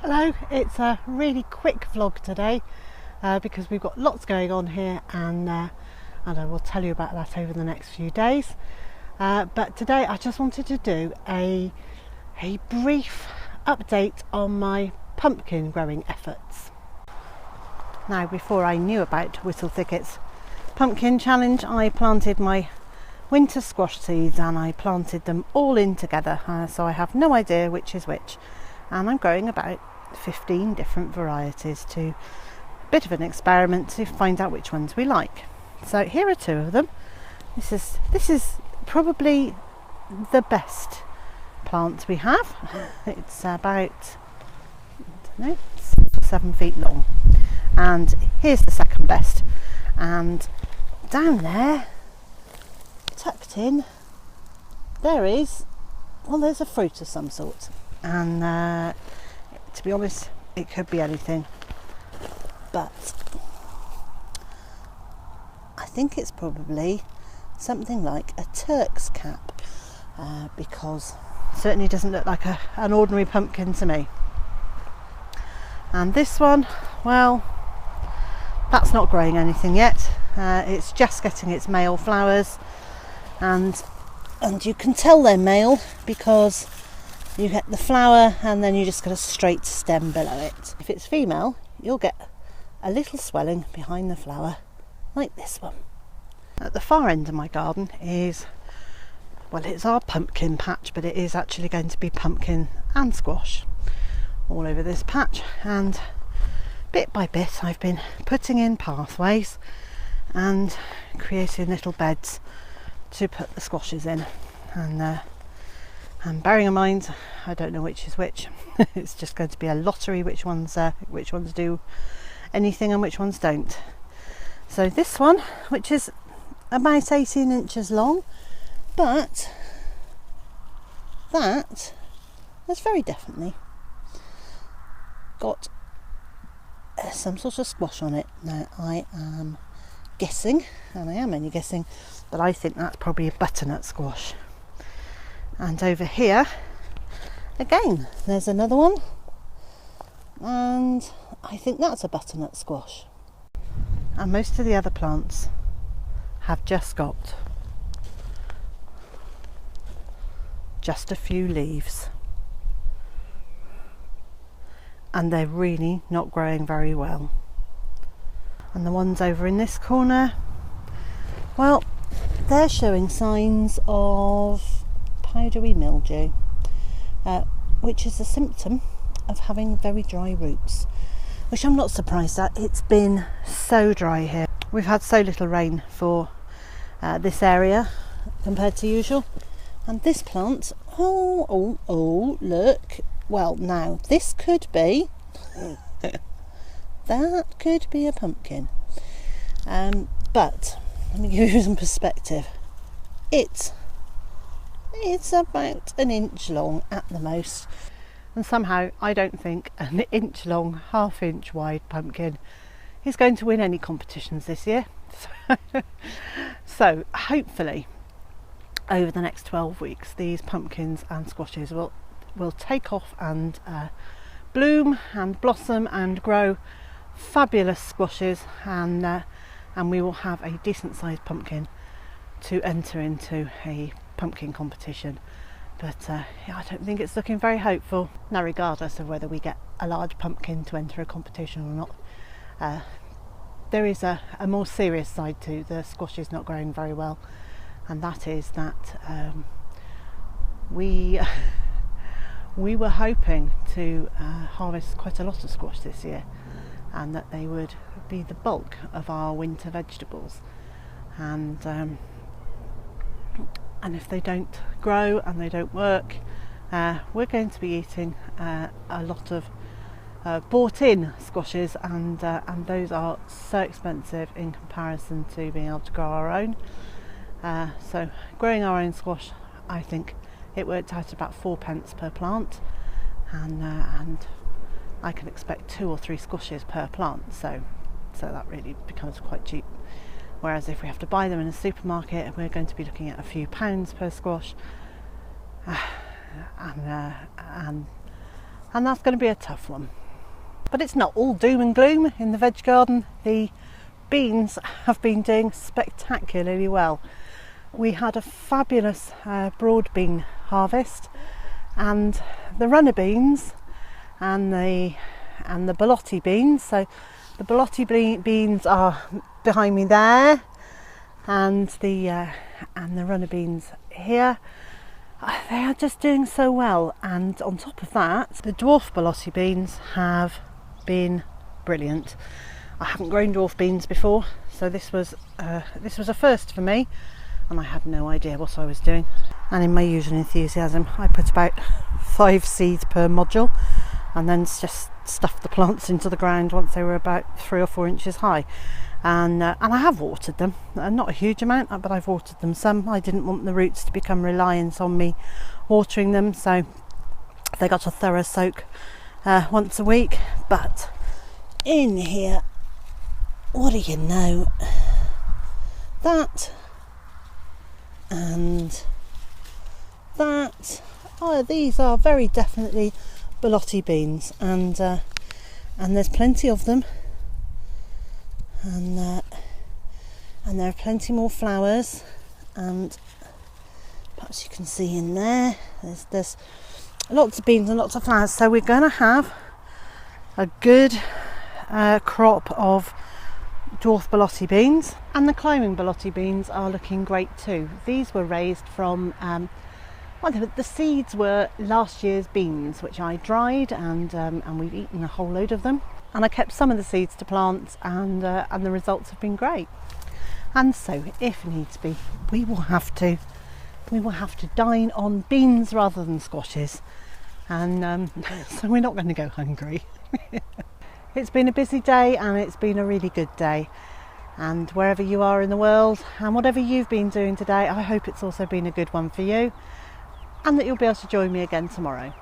Hello, it's a really quick vlog today because we've got lots going on here, and I will tell you about that over the next few days. But today I just wanted to do a brief update on my pumpkin growing efforts. Now, before I knew about Whistle Thicket's pumpkin challenge, I planted my winter squash seeds and I planted them all in together, so I have no idea which is which, and I'm growing about 15 different varieties to a bit of an experiment to find out which ones we like. So here are two of them. This is probably the best plant we have. It's about, I don't know, 6 or 7 feet long, and here's the second best. And down there, tucked in, there's a fruit of some sort, and to be honest, it could be anything, but I think it's probably something like a Turk's cap, because it certainly doesn't look like an ordinary pumpkin to me. And this one, well, that's not growing anything yet. It's just getting its male flowers, and you can tell they're male because you get the flower and then you just get a straight stem below it. If it's female, you'll get a little swelling behind the flower like this one. At the far end of my garden is, well, it's our pumpkin patch, but it is actually going to be pumpkin and squash all over this patch, and bit by bit I've been putting in pathways and creating little beds to put the squashes in, and bearing in mind I don't know which is which. It's just going to be a lottery which ones do anything and which ones don't. So this one, which is about 18 inches long, but that has very definitely got some sort of squash on it. Now I am guessing, and I am only guessing, but I think that's probably a butternut squash. And over here again there's another one, and I think that's a butternut squash. And most of the other plants have just got just a few leaves, and they're really not growing very well. And the ones over in this corner, well, they're showing signs of powdery mildew, which is a symptom of having very dry roots, which I'm not surprised at. It's been so dry here. We've had so little rain for this area compared to usual. And this plant, oh, look. Well, now this could be, that could be a pumpkin. But let me give you some perspective. It's about an inch long at the most. And somehow I don't think an inch long, half-inch wide pumpkin is going to win any competitions this year. So hopefully over the next 12 weeks these pumpkins and squashes will take off and bloom and blossom and grow fabulous squashes, and we will have a decent sized pumpkin to enter into a pumpkin competition. But yeah, I don't think it's looking very hopeful. Now, regardless of whether we get a large pumpkin to enter a competition or not, there is a more serious side to the squashes not growing very well, and that is that we were hoping to harvest quite a lot of squash this year, and that they would be the bulk of our winter vegetables, and if they don't grow and they don't work, we're going to be eating a lot of bought in squashes, and those are so expensive in comparison to being able to grow our own. So growing our own squash, I think it worked out about 4p per plant, and I can expect 2 or 3 squashes per plant, so that really becomes quite cheap whereas if we have to buy them in a supermarket, we're going to be looking at a few pounds per squash, and that's going to be a tough one. But it's not all doom and gloom in the veg garden. The beans have been doing spectacularly well. We had a fabulous broad bean harvest, and the runner beans and the borlotti beans. So the borlotti beans are behind me there, and the runner beans here. They are just doing so well, and on top of that, the dwarf borlotti beans have been brilliant. I haven't grown dwarf beans before, so this was a first for me, and I had no idea what I was doing. And in my usual enthusiasm, I put about 5 seeds per module, and then just stuffed the plants into the ground once they were about 3 or 4 inches high. And I have watered them, not a huge amount, but I've watered them some. I didn't want the roots to become reliant on me watering them, so they got a thorough soak once a week. But in here, what do you know, that and that, these are very definitely borlotti beans, and there's plenty of them. And there are plenty more flowers, and perhaps you can see in there, there's lots of beans and lots of flowers. So we're going to have a good crop of dwarf borlotti beans, and the climbing borlotti beans are looking great too. These were raised from the seeds were last year's beans, which I dried, and we've eaten a whole load of them. And I kept some of the seeds to plant, and the results have been great. And so, if needs be, we will have to dine on beans rather than squashes, and so we're not going to go hungry. It's been a busy day, and it's been a really good day. And wherever you are in the world, and whatever you've been doing today, I hope it's also been a good one for you, and that you'll be able to join me again tomorrow.